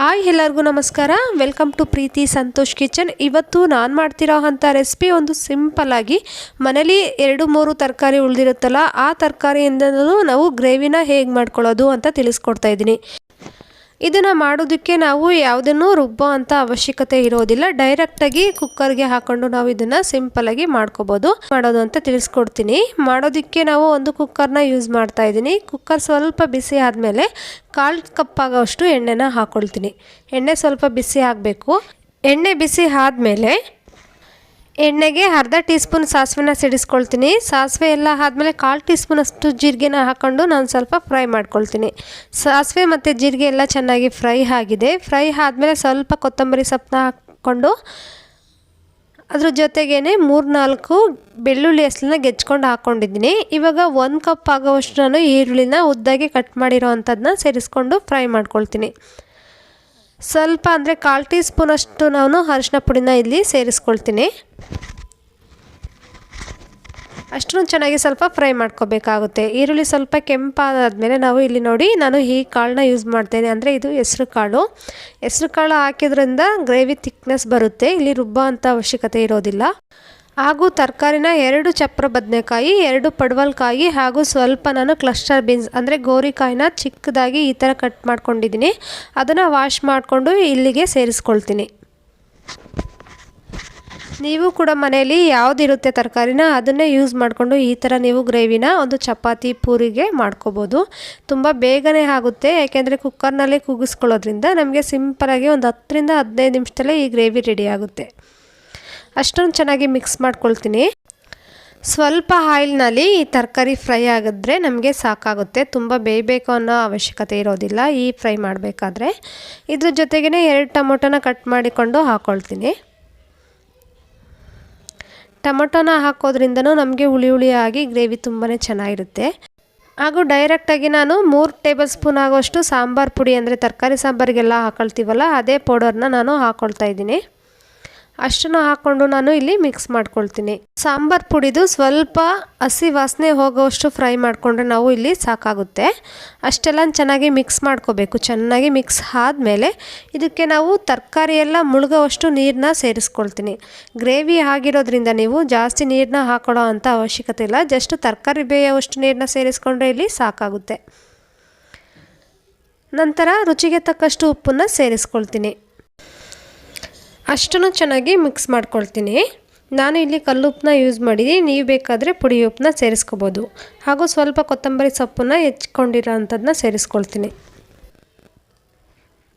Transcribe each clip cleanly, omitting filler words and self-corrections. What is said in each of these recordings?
Hi ಎಲ್ಲರಿಗೂ ನಮಸ್ಕಾರ. Welcome to Preethi Santosh kitchen. ಇವತ್ತು ನಾನು ಮಾಡ್ತಿರೋ ಅಂಥ ರೆಸಿಪಿ ಒಂದು ಸಿಂಪಲ್ ಆಗಿ ಮನೇಲಿ 2-3 ತರಕಾರಿ ಉಳಿದಿರುತ್ತಲ್ಲ, ಆ ತರಕಾರಿಯಿಂದಲೂ ನಾವು ಗ್ರೇವಿನ ಹೇಗೆ ಮಾಡ್ಕೊಳ್ಳೋದು ಅಂತ ತಿಳಿಸ್ಕೊಡ್ತಾ ಇದ್ದೀನಿ. ಇದನ್ನು ಮಾಡೋದಕ್ಕೆ ನಾವು ಯಾವುದನ್ನು ರುಬ್ಬೋ ಅಂಥ ಅವಶ್ಯಕತೆ ಇರೋದಿಲ್ಲ. ಡೈರೆಕ್ಟಾಗಿ ಕುಕ್ಕರ್ಗೆ ಹಾಕ್ಕೊಂಡು ನಾವು ಇದನ್ನು ಸಿಂಪಲಾಗಿ ಮಾಡ್ಕೋಬೋದು. ಮಾಡೋದು ಅಂತ ತಿಳಿಸ್ಕೊಡ್ತೀನಿ. ಮಾಡೋದಕ್ಕೆ ನಾವು ಒಂದು ಕುಕ್ಕರ್ನ ಯೂಸ್ ಮಾಡ್ತಾ ಇದ್ದೀನಿ. ಕುಕ್ಕರ್ ಸ್ವಲ್ಪ ಬಿಸಿ ಆದಮೇಲೆ 1/4 ಕಪ್ ಆಗೋಷ್ಟು ಎಣ್ಣೆನ ಹಾಕ್ಕೊಳ್ತೀನಿ. ಎಣ್ಣೆ ಸ್ವಲ್ಪ ಬಿಸಿ ಆಗಬೇಕು. ಎಣ್ಣೆ ಬಿಸಿ ಆದಮೇಲೆ ಎಣ್ಣೆಗೆ ಅರ್ಧ ಟೀ ಸ್ಪೂನ್ ಸಾಸಿವೆನ ಸಿಡಿಸ್ಕೊಳ್ತೀನಿ. ಸಾಸಿವೆ ಎಲ್ಲ ಆದಮೇಲೆ 1/4 ಟೀ ಸ್ಪೂನ್ ಅಷ್ಟು ಜೀರಿಗೆನ ಹಾಕ್ಕೊಂಡು ನಾನು ಸ್ವಲ್ಪ ಫ್ರೈ ಮಾಡ್ಕೊಳ್ತೀನಿ. ಸಾಸಿವೆ ಮತ್ತು ಜೀರಿಗೆ ಎಲ್ಲ ಚೆನ್ನಾಗಿ ಫ್ರೈ ಆಗಿದೆ. ಫ್ರೈ ಆದಮೇಲೆ ಸ್ವಲ್ಪ ಕೊತ್ತಂಬರಿ ಸೊಪ್ಪನ್ನ ಹಾಕ್ಕೊಂಡು ಅದ್ರ ಜೊತೆಗೇ 3-4 ಬೆಳ್ಳುಳ್ಳಿ ಹೆಸಲನ್ನ ಗೆಜ್ಕೊಂಡು ಹಾಕ್ಕೊಂಡಿದ್ದೀನಿ. ಇವಾಗ 1 ಕಪ್ ಆಗೋವಷ್ಟು ನಾನು ಈರುಳ್ಳಿನ ಉದ್ದಾಗಿ ಕಟ್ ಮಾಡಿರೋ ಅಂಥದ್ದನ್ನ ಸೇರಿಸ್ಕೊಂಡು ಫ್ರೈ ಮಾಡ್ಕೊಳ್ತೀನಿ. ಸ್ವಲ್ಪ ಅಂದರೆ 1/4 ಟೀ ಸ್ಪೂನ್ ಅಷ್ಟು ನಾನು ಅರಿಶಿನ ಪುಡಿನ ಇಲ್ಲಿ ಸೇರಿಸ್ಕೊಳ್ತೀನಿ. ಅಷ್ಟನ್ನು ಚೆನ್ನಾಗಿ ಸ್ವಲ್ಪ ಫ್ರೈ ಮಾಡ್ಕೋಬೇಕಾಗುತ್ತೆ. ಈರುಳ್ಳಿ ಸ್ವಲ್ಪ ಕೆಂಪಾದಾದಮೇಲೆ ನಾವು ಇಲ್ಲಿ ನೋಡಿ, ನಾನು ಈ ಕಾಳನ್ನ ಯೂಸ್ ಮಾಡ್ತೇನೆ. ಅಂದರೆ ಇದು ಹೆಸ್ರು ಕಾಳು. ಹೆಸ್ರು ಕಾಳು ಹಾಕಿದ್ರಿಂದ ಗ್ರೇವಿ ಥಿಕ್ನೆಸ್ ಬರುತ್ತೆ. ಇಲ್ಲಿ ರುಬ್ಬೋ ಅಂಥ ಅವಶ್ಯಕತೆ ಇರೋದಿಲ್ಲ. ಹಾಗೂ ತರಕಾರಿನ 2 ಚಪ್ರ ಬದನೆಕಾಯಿ, 2 ಪಡವಲಕಾಯಿ ಹಾಗೂ ಸ್ವಲ್ಪ ನಾನು ಕ್ಲಸ್ಟರ್ ಬೀನ್ಸ್ ಅಂದರೆ ಗೋರಿಕಾಯಿನ ಚಿಕ್ಕದಾಗಿ ಈ ಥರ ಕಟ್ ಮಾಡ್ಕೊಂಡಿದ್ದೀನಿ. ಅದನ್ನು ವಾಶ್ ಮಾಡಿಕೊಂಡು ಇಲ್ಲಿಗೆ ಸೇರಿಸ್ಕೊಳ್ತೀನಿ. ನೀವು ಕೂಡ ಮನೆಯಲ್ಲಿ ಯಾವುದಿರುತ್ತೆ ತರಕಾರಿನ ಅದನ್ನೇ ಯೂಸ್ ಮಾಡಿಕೊಂಡು ಈ ಥರ ನೀವು ಗ್ರೇವಿನ ಒಂದು ಚಪಾತಿ ಪೂರಿಗೆ ಮಾಡ್ಕೋಬೋದು. ತುಂಬ ಬೇಗನೆ ಆಗುತ್ತೆ. ಯಾಕೆಂದರೆ ಕುಕ್ಕರ್ನಲ್ಲಿ ಕೂಗಿಸ್ಕೊಳ್ಳೋದ್ರಿಂದ ನಮಗೆ ಸಿಂಪಲಾಗಿ ಒಂದು 10-15 ನಿಮಿಷದಲ್ಲೇ ಈ ಗ್ರೇವಿ ರೆಡಿ ಆಗುತ್ತೆ. ಅಷ್ಟೊಂದು ಚೆನ್ನಾಗಿ ಮಿಕ್ಸ್ ಮಾಡ್ಕೊಳ್ತೀನಿ. ಸ್ವಲ್ಪ ಆಯಿಲ್ನಲ್ಲಿ ಈ ತರಕಾರಿ ಫ್ರೈ ಆಗಿದ್ರೆ ನಮಗೆ ಸಾಕಾಗುತ್ತೆ. ತುಂಬ ಬೇಯಬೇಕು ಅನ್ನೋ ಅವಶ್ಯಕತೆ ಇರೋದಿಲ್ಲ ಈ ಫ್ರೈ ಮಾಡಬೇಕಾದ್ರೆ. ಇದ್ರ ಜೊತೆಗೇ 2 ಟೊಮೊಟೊನ ಕಟ್ ಮಾಡಿಕೊಂಡು ಹಾಕ್ಕೊಳ್ತೀನಿ. ಟೊಮೊಟೊನ ಹಾಕೋದ್ರಿಂದನೂ ನಮಗೆ ಹುಳಿಯಾಗಿ ಗ್ರೇವಿ ತುಂಬಾ ಚೆನ್ನಾಗಿರುತ್ತೆ. ಹಾಗೂ ಡೈರೆಕ್ಟಾಗಿ ನಾನು 3 ಟೇಬಲ್ ಸ್ಪೂನ್ ಆಗೋಷ್ಟು ಸಾಂಬಾರು ಪುಡಿ ಅಂದರೆ ತರಕಾರಿ ಸಾಂಬಾರಿಗೆಲ್ಲ ಹಾಕೊಳ್ತೀವಲ್ಲ, ಅದೇ ಪೌಡರ್ನ ನಾನು ಹಾಕ್ಕೊಳ್ತಾ ಇದ್ದೀನಿ. ಅಷ್ಟನ್ನು ಹಾಕ್ಕೊಂಡು ನಾನು ಇಲ್ಲಿ ಮಿಕ್ಸ್ ಮಾಡ್ಕೊಳ್ತೀನಿ. ಸಾಂಬಾರು ಪುಡಿದು ಸ್ವಲ್ಪ ಹಸಿ ವಾಸನೆ ಹೋಗೋವಷ್ಟು ಫ್ರೈ ಮಾಡಿಕೊಂಡ್ರೆ ನಾವು ಇಲ್ಲಿ ಸಾಕಾಗುತ್ತೆ. ಅಷ್ಟೆಲ್ಲ ಚೆನ್ನಾಗಿ ಮಿಕ್ಸ್ ಮಾಡ್ಕೋಬೇಕು. ಚೆನ್ನಾಗಿ ಮಿಕ್ಸ್ ಆದಮೇಲೆ ಇದಕ್ಕೆ ನಾವು ತರಕಾರಿ ಎಲ್ಲ ಮುಳುಗೋವಷ್ಟು ನೀರನ್ನ ಸೇರಿಸ್ಕೊಳ್ತೀನಿ. ಗ್ರೇವಿ ಆಗಿರೋದ್ರಿಂದ ನೀವು ಜಾಸ್ತಿ ನೀರನ್ನ ಹಾಕೊಳ್ಳೋ ಅಂಥ ಅವಶ್ಯಕತೆ ಇಲ್ಲ. ಜಸ್ಟ್ ತರಕಾರಿ ಬೇಯೋವಷ್ಟು ನೀರನ್ನ ಸೇರಿಸ್ಕೊಂಡ್ರೆ ಇಲ್ಲಿ ಸಾಕಾಗುತ್ತೆ. ನಂತರ ರುಚಿಗೆ ತಕ್ಕಷ್ಟು ಉಪ್ಪನ್ನು ಸೇರಿಸ್ಕೊಳ್ತೀನಿ. ಅಷ್ಟನ್ನು ಚೆನ್ನಾಗಿ ಮಿಕ್ಸ್ ಮಾಡ್ಕೊಳ್ತೀನಿ. ನಾನು ಇಲ್ಲಿ ಕಲ್ಲುಪ್ಪನ್ನ ಯೂಸ್ ಮಾಡಿದ್ದೀನಿ. ನೀವು ಬೇಕಾದರೆ ಪುಡಿ ಉಪ್ಪನ್ನ ಸೇರಿಸ್ಕೋಬೋದು. ಹಾಗೂ ಸ್ವಲ್ಪ ಕೊತ್ತಂಬರಿ ಸೊಪ್ಪನ್ನ ಹೆಚ್ಕೊಂಡಿರೋ ಅಂಥದ್ದನ್ನ ಸೇರಿಸ್ಕೊಳ್ತೀನಿ.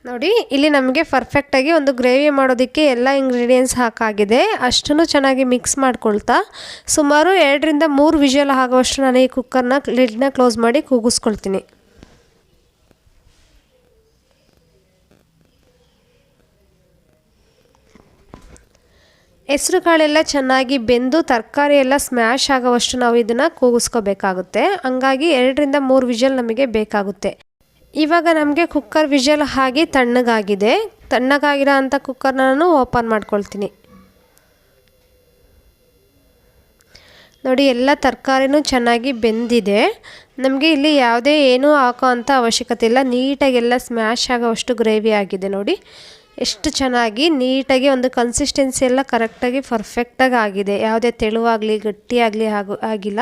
ನೋಡಿ, ಇಲ್ಲಿ ನಮಗೆ ಪರ್ಫೆಕ್ಟಾಗಿ ಒಂದು ಗ್ರೇವಿ ಮಾಡೋದಕ್ಕೆ ಎಲ್ಲ ಇಂಗ್ರೀಡಿಯೆಂಟ್ಸ್ ಹಾಕಾಗಿದೆ. ಅಷ್ಟನ್ನು ಚೆನ್ನಾಗಿ ಮಿಕ್ಸ್ ಮಾಡ್ಕೊಳ್ತಾ ಸುಮಾರು 2-3 ವಿಷಲ್ ಆಗೋವಷ್ಟು ನಾನು ಈ ಕುಕ್ಕರ್ನ ಲಿಡ್ನ ಕ್ಲೋಸ್ ಮಾಡಿ ಕೂಗಿಸ್ಕೊಳ್ತೀನಿ. ಹೆಸರು ಕಾಳೆಲ್ಲ ಚೆನ್ನಾಗಿ ಬೆಂದು ತರಕಾರಿ ಎಲ್ಲ ಸ್ಮ್ಯಾಶ್ ಆಗೋವಷ್ಟು ನಾವು ಇದನ್ನು ಕೂಗಿಸ್ಕೋಬೇಕಾಗುತ್ತೆ. ಹಂಗಾಗಿ 2-3 ವಿಷಲ್ ನಮಗೆ ಬೇಕಾಗುತ್ತೆ. ಇವಾಗ ನಮಗೆ ಕುಕ್ಕರ್ ವಿಷಲ್ ಆಗಿ ತಣ್ಣಗಾಗಿದೆ. ತಣ್ಣಗಾಗಿರೋ ಅಂಥ ಕುಕ್ಕರ್ನ ನಾನು ಓಪನ್ ಮಾಡ್ಕೊಳ್ತೀನಿ. ನೋಡಿ, ಎಲ್ಲ ತರಕಾರಿನೂ ಚೆನ್ನಾಗಿ ಬೆಂದಿದೆ. ನಮಗೆ ಇಲ್ಲಿ ಯಾವುದೇ ಏನೂ ಹಾಕೋ ಅಂಥ ಅವಶ್ಯಕತೆ ಇಲ್ಲ. ನೀಟಾಗಿ ಎಲ್ಲ ಸ್ಮ್ಯಾಶ್ ಆಗೋವಷ್ಟು ಗ್ರೇವಿ ಆಗಿದೆ. ನೋಡಿ ಎಷ್ಟು ಚೆನ್ನಾಗಿ ನೀಟಾಗಿ ಒಂದು ಕನ್ಸಿಸ್ಟೆನ್ಸಿ ಎಲ್ಲ ಕರೆಕ್ಟಾಗಿ ಪರ್ಫೆಕ್ಟಾಗಿ ಆಗಿದೆ. ಯಾವುದೇ ತೆಳುವಾಗಲಿ ಗಟ್ಟಿಯಾಗಲಿ ಆಗಿಲ್ಲ.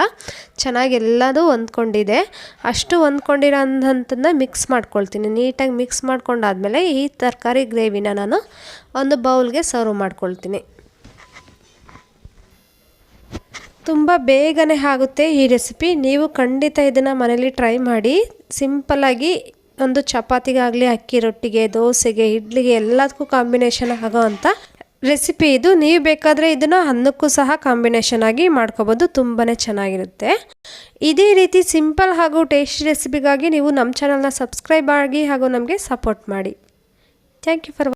ಚೆನ್ನಾಗಿ ಎಲ್ಲದೂ ಹೊಂದ್ಕೊಂಡಿದೆ. ಅಷ್ಟು ಹೊಂದ್ಕೊಂಡಿರೋ ಅಂಥದ್ದನ್ನ ಮಿಕ್ಸ್ ಮಾಡ್ಕೊಳ್ತೀನಿ. ನೀಟಾಗಿ ಮಿಕ್ಸ್ ಮಾಡ್ಕೊಂಡಾದ್ಮೇಲೆ ಈ ತರಕಾರಿ ಗ್ರೇವಿನ ನಾನು ಒಂದು ಬೌಲ್ಗೆ ಸರ್ವ್ ಮಾಡ್ಕೊಳ್ತೀನಿ. ತುಂಬ ಬೇಗನೆ ಆಗುತ್ತೆ ಈ ರೆಸಿಪಿ. ನೀವು ಖಂಡಿತ ಇದನ್ನು ಮನೇಲಿ ಟ್ರೈ ಮಾಡಿ. ಸಿಂಪಲ್ಲಾಗಿ ಒಂದು ಚಪಾತಿಗಾಗಲಿ, ಅಕ್ಕಿ ರೊಟ್ಟಿಗೆ, ದೋಸೆಗೆ, ಇಡ್ಲಿಗೆ ಎಲ್ಲದಕ್ಕೂ ಕಾಂಬಿನೇಷನ್ ಆಗೋ ಅಂಥ ರೆಸಿಪಿ ಇದು. ನೀವು ಬೇಕಾದರೆ ಇದನ್ನು ಅನ್ನಕ್ಕೂ ಸಹ ಕಾಂಬಿನೇಷನ್ ಆಗಿ ಮಾಡ್ಕೋಬೋದು. ತುಂಬಾ ಚೆನ್ನಾಗಿರುತ್ತೆ. ಇದೇ ರೀತಿ ಸಿಂಪಲ್ ಹಾಗೂ ಟೇಸ್ಟಿ ರೆಸಿಪಿಗಾಗಿ ನೀವು ನಮ್ಮ ಚಾನಲ್ನ ಸಬ್ಸ್ಕ್ರೈಬ್ ಆಗಿ ಹಾಗೂ ನಮಗೆ ಸಪೋರ್ಟ್ ಮಾಡಿ. Thank you for